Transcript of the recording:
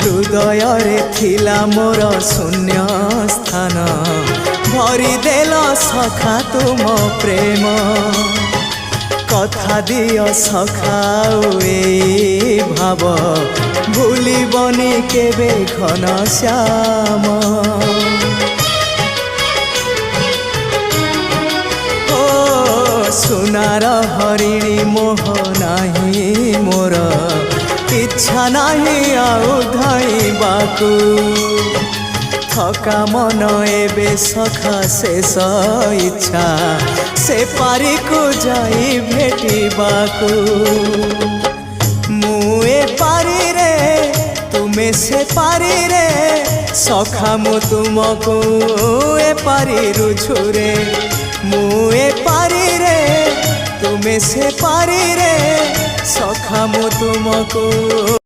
हृदय थिला मोर शून्य स्थान भरी देल सखा तुम प्रेम कथा दियो सखाओ ए भाव भूलिबनी केबे घन श्याम ओ सुनार हरिणी मोह नाही मोर इच्छा नाही आउ धाइबाकू थका मन एबे सखा शेष इच्छा से पारी को जाई भेटिबाकू मुए पारी रे तुमे से पारी रे सखा मु तुमको ए पारी रुझुरे मुए पारी रे तुमे से पारी रे सखा मु तुमको।